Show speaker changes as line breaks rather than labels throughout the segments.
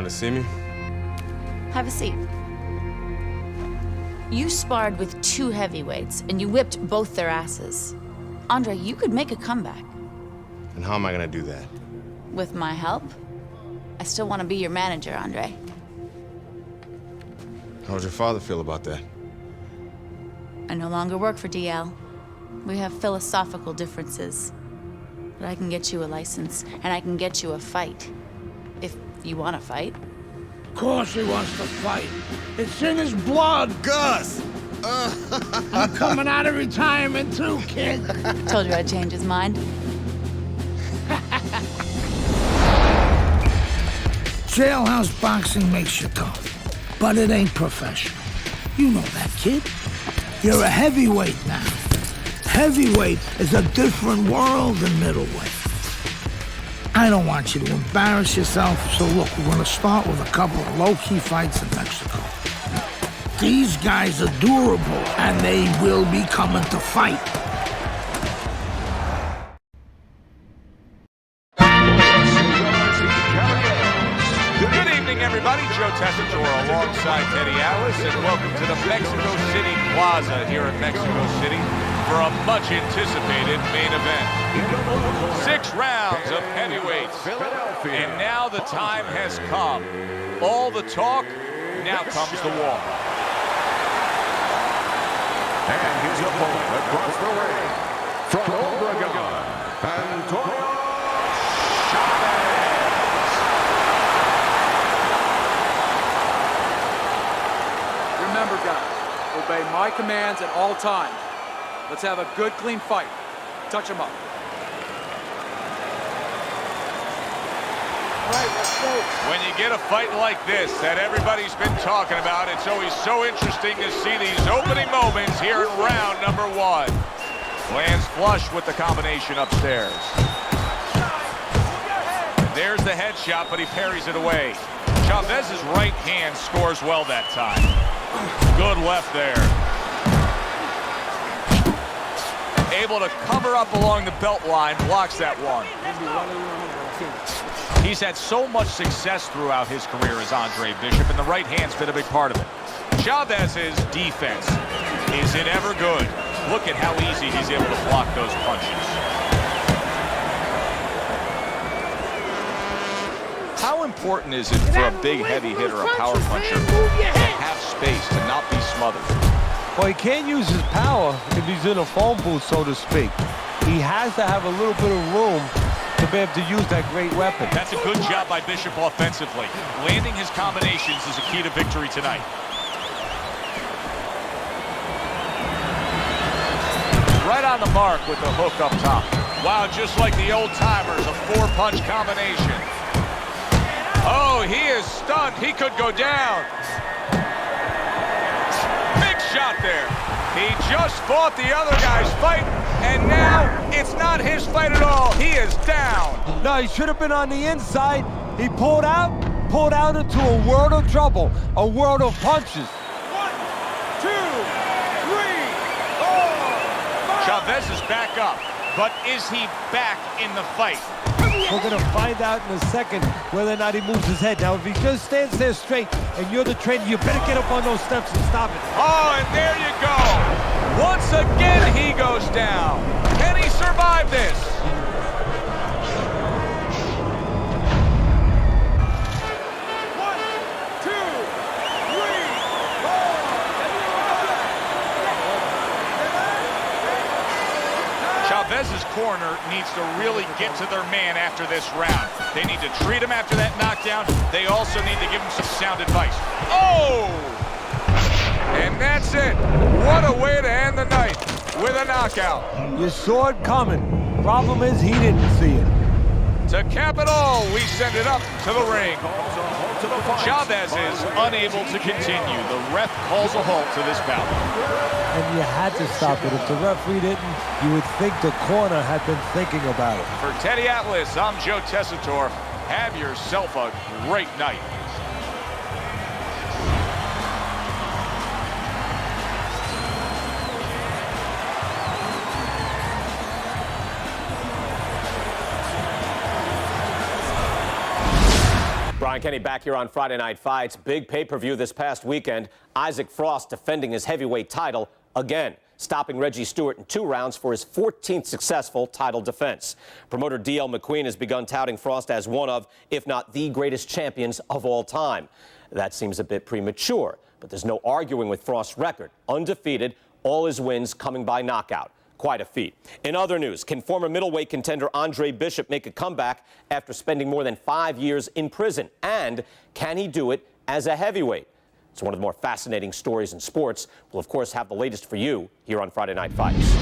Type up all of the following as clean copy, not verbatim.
wanted to see me?
Have a seat. You sparred with 2 heavyweights, and you whipped both their asses. Andre, you could make a comeback.
And how am I gonna do that?
With my help? I still want to be your manager, Andre.
How would your father feel about that?
I no longer work for DL. We have philosophical differences. But I can get you a license, and I can get you a fight. If you want to fight.
Of course he wants to fight. It's in his blood.
Gus!
I'm coming out of retirement too, kid.
Told you I'd change his mind.
Jailhouse boxing makes you tough, but it ain't professional. You know that, kid. You're a heavyweight now. Heavyweight is a different world than middleweight. I don't want you to embarrass yourself, so look, we're gonna start with a couple of low-key fights in Mexico. These guys are durable, and they will be coming to fight.
Good evening, everybody. Joe Tessitore alongside Teddy Atlas, and welcome to the Mexico City Plaza here in Mexico City for a much-anticipated main event. 6 rounds of heavyweights, and now the time has come. All the talk, now comes the walk.
And his opponent across the ring, from Obregon, Antonio Chavez.
Remember, guys, obey my commands at all times. Let's have a good, clean fight. Touch him up. All right, let's go.
When you get a fight like this that everybody's been talking about, it's always so interesting to see these opening moments here in round number 1. Lands flush with the combination upstairs. And there's the headshot, but he parries it away. Chavez's right hand scores well that time. Good left there. Able to cover up along the belt line, blocks that one. He's had so much success throughout his career as Andre Bishop, and the right hand's been a big part of it. Chavez's defense, is it ever good? Look at how easy he's able to block those punches. How important is it for a big, heavy hitter, a power puncher, to have space, to not be smothered?
Well, he can't use his power if he's in a phone booth, so to speak. He has to have a little bit of room to be able to use that great weapon.
That's a good job by Bishop offensively. Landing his combinations is a key to victory tonight. Right on the mark with the hook up top. Wow, just like the old timers, a 4-punch combination. Oh, he is stunned. He could go down. Big shot there. He just fought the other guy's fight, and now it's not his fight at all. He is down.
No, he should have been on the inside. He pulled out into a world of trouble, a world of punches.
1, 2, 3, 4, 5.
Chavez is back up, but is he back in the fight?
We're going to find out in a second whether or not he moves his head. Now, if he just stands there straight and you're the trainer, you better get up on those steps and stop it.
Oh, and there you go. Once again, he goes down. Can he survive this? Chavez's corner needs to really get to their man after this round. They need to treat him after that knockdown. They also need to give him some sound advice. Oh! And that's it. What a way to end the night with a knockout.
You saw it coming. Problem is, he didn't see it.
To cap it all, we send it up to the ring. Chavez is unable to continue. The ref calls a halt to this bout.
And you had to stop it. If the referee didn't, you would think the corner had been thinking about it.
For Teddy Atlas, I'm Joe Tessitore. Have yourself a great night.
Brian Kenny back here on Friday Night Fights. Big pay-per-view this past weekend. Isaac Frost defending his heavyweight title again, stopping Reggie Stewart in 2 rounds for his 14th successful title defense. Promoter D.L. McQueen has begun touting Frost as one of, if not the greatest champions of all time. That seems a bit premature, but there's no arguing with Frost's record. Undefeated, all his wins coming by knockout. Quite a feat. In other news, can former middleweight contender Andre Bishop make a comeback after spending more than 5 years in prison? And can he do it as a heavyweight? It's one of the more fascinating stories in sports. We'll, of course, have the latest for you here on Friday Night Fights.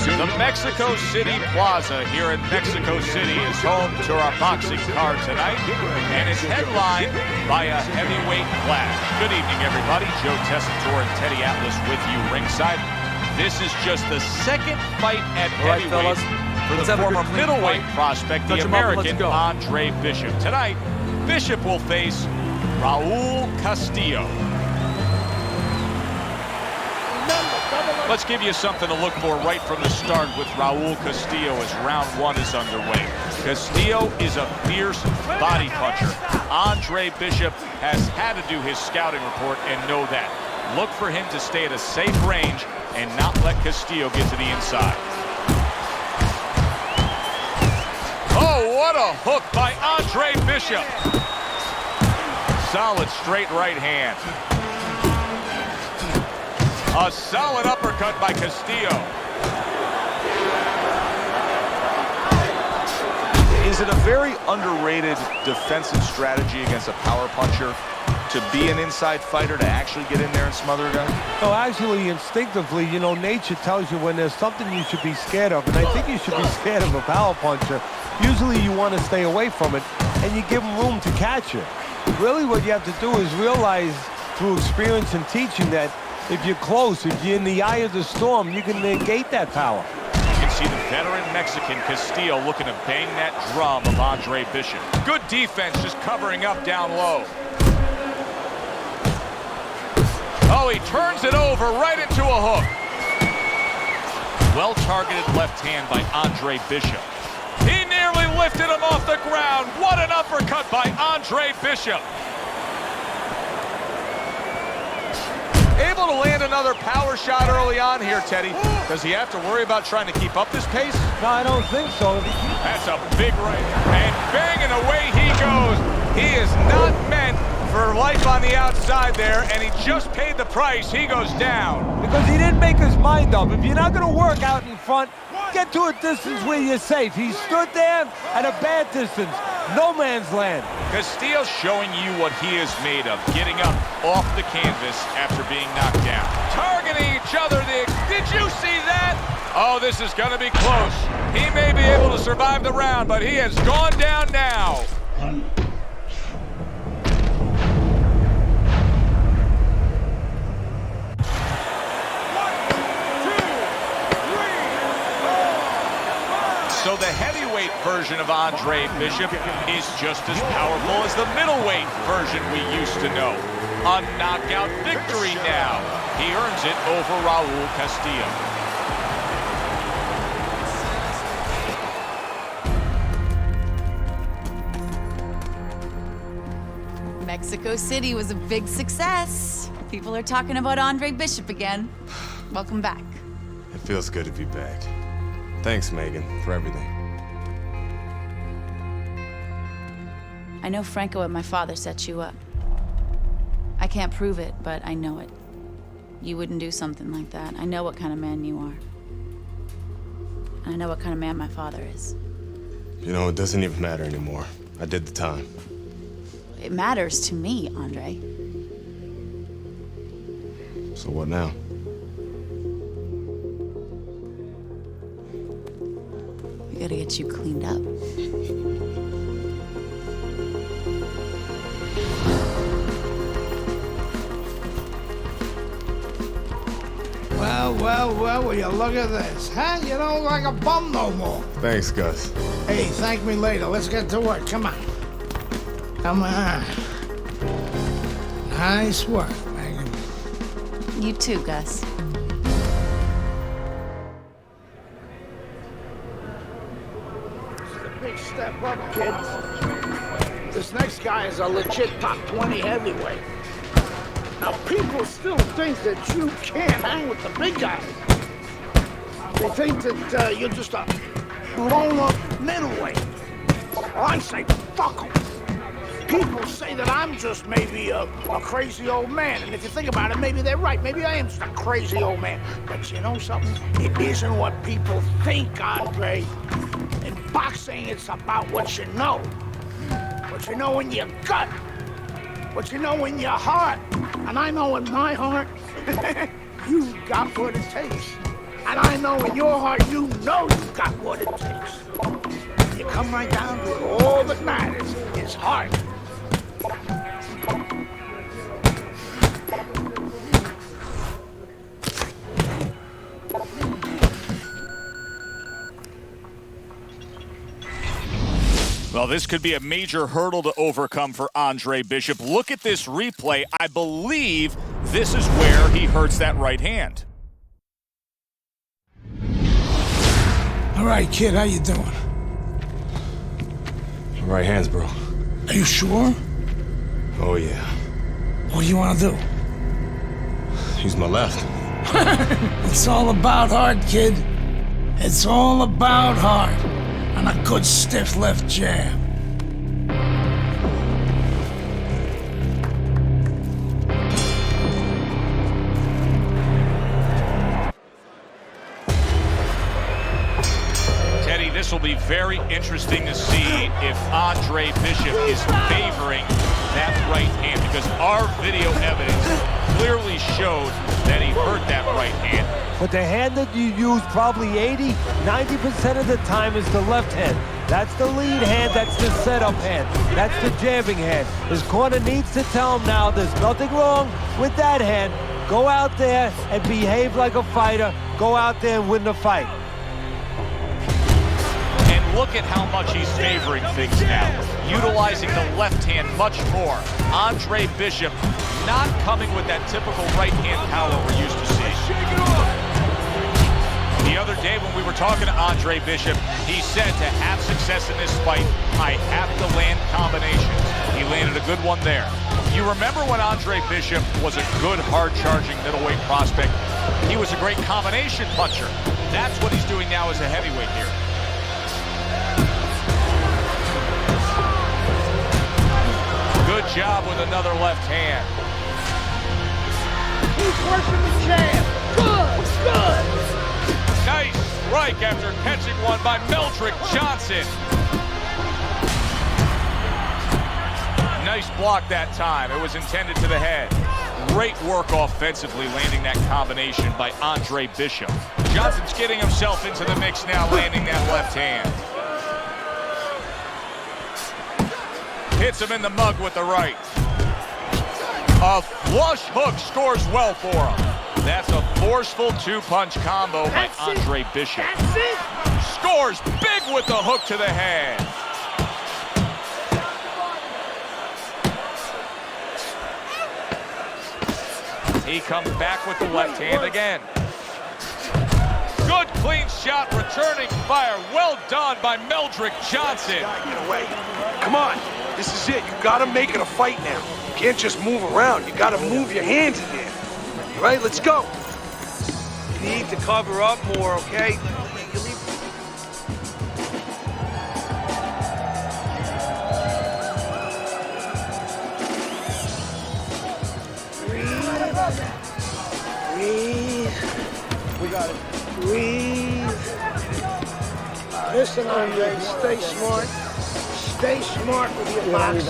The Mexico City Plaza here in Mexico City is home to our boxing card tonight, and it's headlined by a heavyweight clash. Good evening, everybody. Joe Tessitore and Teddy Atlas with you ringside. This is just the second fight at heavyweight for the former middleweight prospect, the American Andre Bishop. Tonight, Bishop will face Raul Castillo. Let's give you something to look for right from the start with Raul Castillo as round 1 is underway. Castillo is a fierce body puncher. Andre Bishop has had to do his scouting report and know that. Look for him to stay at a safe range and not let Castillo get to the inside. Oh, what a hook by Andre Bishop. Solid straight right hand. A solid uppercut by Castillo. Is it a very underrated defensive strategy against a power puncher to be an inside fighter, to actually get in there and smother a guy?
No, actually, instinctively, you know, nature tells you when there's something you should be scared of, and I think you should be scared of a power puncher. Usually you want to stay away from it, and you give them room to catch it. Really what you have to do is realize through experience and teaching that if you're close, if you're in the eye of the storm, you can negate that power.
You can see the veteran Mexican Castillo looking to bang that drum of Andre Bishop. Good defense, just covering up down low. Oh, he turns it over right into a hook. Well-targeted left hand by Andre Bishop. He nearly lifted him off the ground. What an uppercut by Andre Bishop. Able to land another power shot early on here, Teddy. Does he have to worry about trying to keep up this pace?
No, I don't think so.
That's a big right. And banging away he goes. He is not meant for life on the outside there, and he just paid the price. He goes down.
Because he didn't make his mind up. If you're not going to work out in front, get to a distance where you're safe. He stood there at a bad distance. No man's land.
Castillo's showing you what he is made of, getting up off the canvas after being knocked down. Targeting each other. Did you see that? Oh, this is going to be close. He may be able to survive the round, but he has gone down now. So the heavyweight version of Andre Bishop is just as powerful as the middleweight version we used to know. A knockout victory now. He earns it over Raul Castillo.
Mexico City was a big success. People are talking about Andre Bishop again. Welcome back.
It feels good to be back. Thanks, Megan, for everything.
I know Franco and my father set you up. I can't prove it, but I know it. You wouldn't do something like that. I know what kind of man you are. And I know what kind of man my father is.
You know, it doesn't even matter anymore. I did the time.
It matters to me, Andre.
So what now?
We gotta get you cleaned up.
Well, will you look at this, huh? You don't look like a bum no more.
Thanks, Gus.
Hey, thank me later. Let's get to work. Come on. Come on. Nice work, Megan.
You too, Gus.
step up, kid. This next guy is a legit top 20 heavyweight. Now, people still think that you can't hang with the big guys. They think that you're just a blown-up middleweight. Well, I say, fuck them. People say that I'm just maybe a crazy old man. And if you think about it, maybe they're right. Maybe I am just a crazy old man. But you know something? It isn't what people think, Andre. In boxing, it's about what you know. What you know in your gut. What you know in your heart. And I know in my heart, you've got what it takes. And I know in your heart, you know you've got what it takes. You come right down to it. All that matters is heart.
Well, this could be a major hurdle to overcome for Andre Bishop. Look at this replay. I believe this is where he hurts that right hand.
All right, kid, how you doing?
My right hand's bro.
Are you sure?
Oh, yeah.
What do you want to do?
Use my left.
It's all about heart, kid. It's all about heart. And a good stiff left jab.
Teddy, this will be very interesting to see if Andre Bishop is favoring that right hand, because our video evidence clearly showed that he hurt that right hand.
But the hand that you use probably 80–90% of the time is the left hand. That's the lead hand, that's the setup hand, that's the jabbing hand. His corner needs to tell him now there's nothing wrong with that hand. Go out there and behave like a fighter. Go out there and win the fight.
And look at how much he's favoring things now, utilizing the left hand much more. Andre Bishop not coming with that typical right hand power we're used to seeing.
Shake it off.
The other day when we were talking to Andre Bishop, he said to have success in this fight, I have to land combinations. He landed a good one there. You remember when Andre Bishop was a good, hard-charging middleweight prospect? He was a great combination puncher. That's what he's doing now as a heavyweight here. Good job with another left hand.
He's working the jab. Good, good.
Nice strike after catching one by Meldrick Johnson. Nice block that time. It was intended to the head. Great work offensively, landing that combination by Andre Bishop. Johnson's getting himself into the mix now, landing that left hand. Hits him in the mug with the right. A flush hook scores well for him. That's a forceful two-punch combo by Andre Bishop.
That's it.
Scores big with the hook to the head. He comes back with the left hand again. Good clean shot, returning fire. Well done by Meldrick Johnson.
Get away. Come on. This is it. You gotta make it a fight now. You can't just move around. You gotta move your hands in there. All right, let's go. You need to cover up more, okay?
Breathe. We got it. Breathe. Listen, Andre, stay smart. Stay smart with your boxing.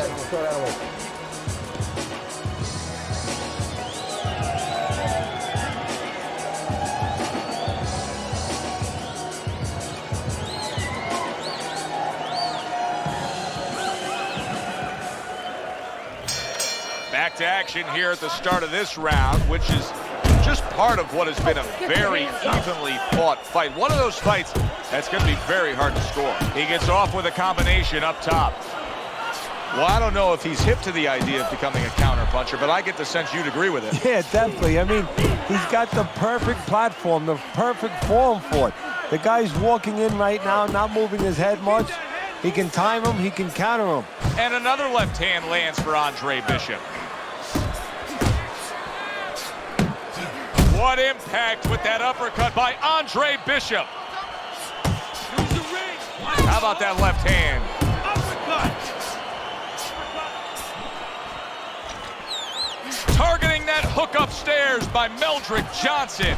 Back to action here at the start of this round, which is just part of what has been a very evenly fought fight. One of those fights that's going to be very hard to score. He gets off with a combination up top. Well, I don't know if he's hip to the idea of becoming a counterpuncher, but I get the sense you'd agree with it.
Yeah, definitely. I mean, he's got the perfect platform, the perfect form for it. The guy's walking in right now, not moving his head much. He can time him, he can counter him.
And another left hand lands for Andre Bishop. What impact with that uppercut by Andre Bishop. How about that left hand? Targeting that hook upstairs by Meldrick Johnson.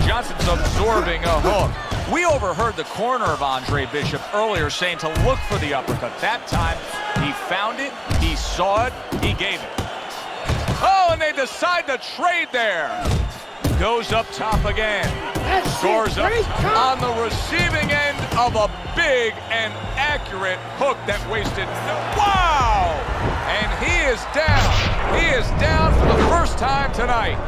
Johnson's absorbing a hook. We overheard the corner of Andre Bishop earlier saying to look for the uppercut. That time, he found it, he saw it, he gave it. Oh, and they decide to trade there. Goes up top again. Scores up on the receiving end of a big and accurate hook that wasted no... Wow! And he is down. He is down for the first time tonight.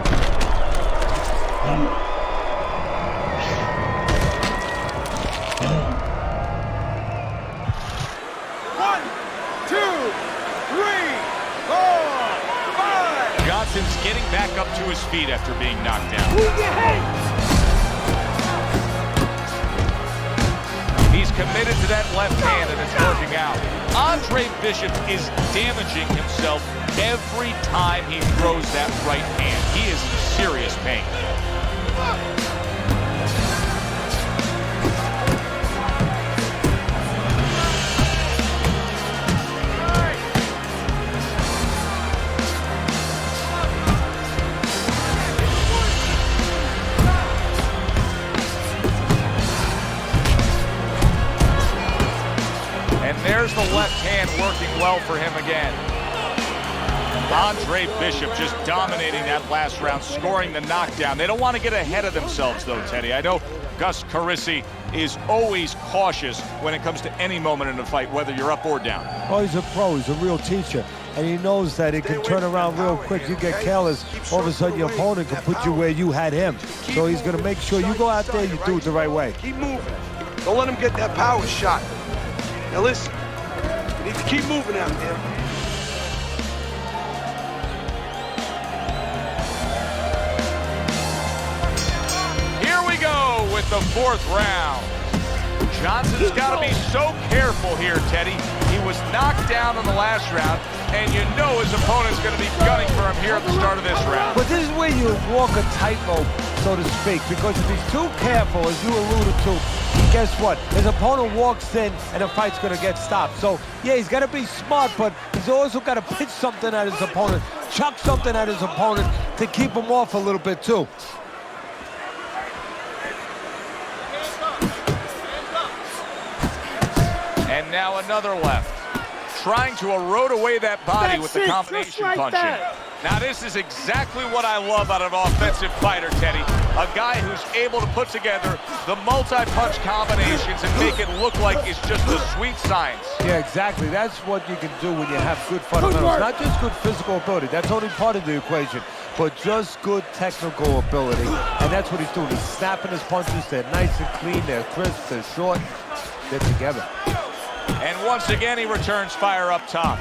Johnson's getting back up to his feet after being knocked down. He's committed to that left hand and it's working out. Andre Bishop is damaging himself every time he throws that right hand. He is in serious pain. There's the left hand working well for him again. Andre Bishop just dominating that last round, scoring the knockdown. They don't want to get ahead of themselves, though, Teddy. I know Gus Carisi is always cautious when it comes to any moment in a fight, whether you're up or down.
Oh, he's a pro. He's a real teacher. And he knows that it can turn around real quick. You get careless, all of a sudden your opponent can put you where you had him. So he's going to make sure you go out there, you do it the right way.
Keep moving. Don't let him get that power shot. Now listen. You need to keep moving out there.
Here we go with the fourth round. Johnson's got to be so careful here, Teddy. He was knocked down in the last round, and you know his opponent's going to be gunning for him here at the start of this round.
But this is where you walk a tightrope, so to speak, because if he's too careful, as you alluded to, guess what? His opponent walks in, and the fight's going to get stopped. So, yeah, he's got to be smart, but he's also got to pitch something at his opponent, chuck something at his opponent to keep him off a little bit, too.
And now another left. Trying to erode away that body with the combination punching. Now this is exactly what I love out of an offensive fighter, Teddy. A guy who's able to put together the multi-punch combinations and make it look like it's just a sweet science.
Yeah, exactly. That's what you can do when you have good fundamentals. Not just good physical ability. That's only part of the equation. But just good technical ability. And that's what he's doing. He's snapping his punches. They're nice and clean. They're crisp. They're short. They're together.
And once again, he returns fire up top.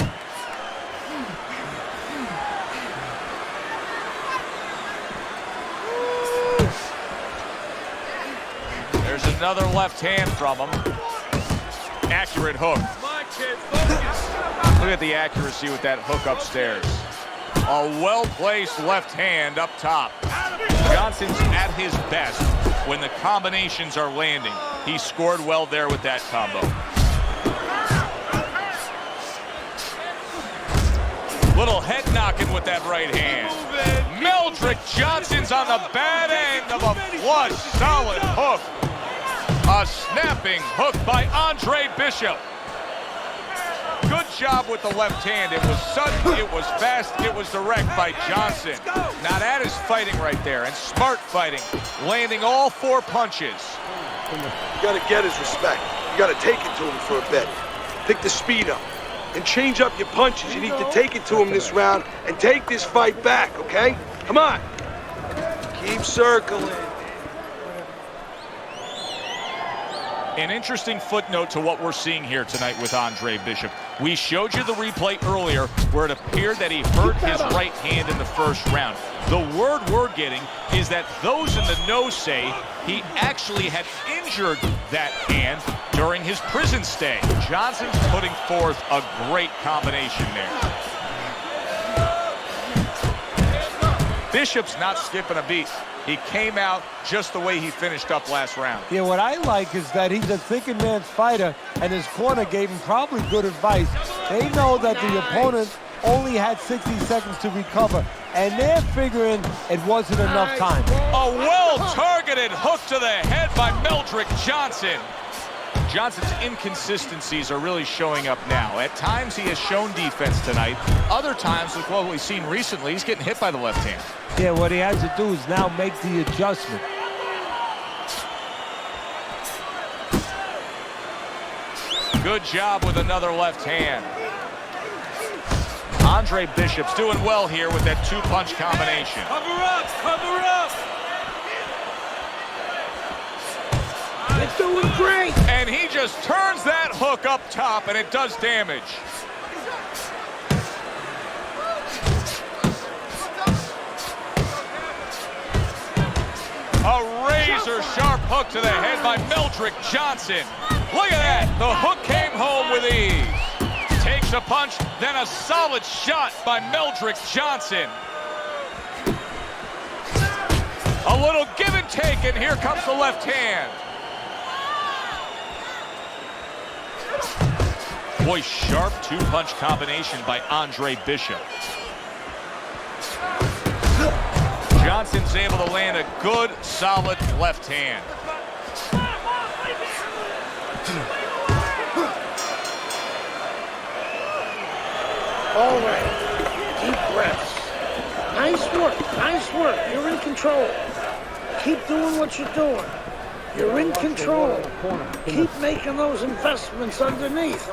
There's another left hand from him. Accurate hook. Look at the accuracy with that hook upstairs. A well-placed left hand up top. Johnson's at his best when the combinations are landing. He scored well there with that combo. Little head knocking with that right hand. Meldrick Johnson's on the bad end of a flush, solid hook. A snapping hook by Andre Bishop. Good job with the left hand. It was sudden, it was fast, it was direct by Johnson. Now that is fighting right there, and smart fighting, landing all four punches.
You gotta get his respect. You gotta take it to him for a bit. Pick the speed up and change up your punches. You need to take it to him this round and take this fight back, okay? Come on. Keep circling.
An interesting footnote to what we're seeing here tonight with Andre Bishop. We showed you the replay earlier where it appeared that he hurt his right hand in the first round. The word we're getting is that those in the know say he actually had injured that hand during his prison stay. Johnson's putting forth a great combination there. Bishop's not skipping a beat. He came out just the way he finished up last round.
Yeah, what I like is that he's a thinking man's fighter, and his corner gave him probably good advice. They know that the opponent only had 60 seconds to recover, and they're figuring it wasn't enough time.
A well-targeted hook to the head by Meldrick Johnson. Johnson's inconsistencies are really showing up now. At times he has shown defense tonight. Other times, with what we've seen recently, he's getting hit by the left hand.
Yeah, what he has to do is now make the adjustment.
Good job with another left hand. Andre Bishop's doing well here with that two-punch combination.
Cover up! Cover up!
You're doing great.
And he just turns that hook up top, and it does damage. A razor-sharp hook to the head by Meldrick Johnson. Look at that. The hook came home with ease. Takes a punch, then a solid shot by Meldrick Johnson. A little give and take, and here comes the left hand. Boy, sharp two-punch combination by Andre Bishop. Johnson's able to land a good, solid left hand.
All right. Deep breaths. Nice work. Nice work. You're in control. Keep doing what you're doing. You're in control. Keep making those investments underneath.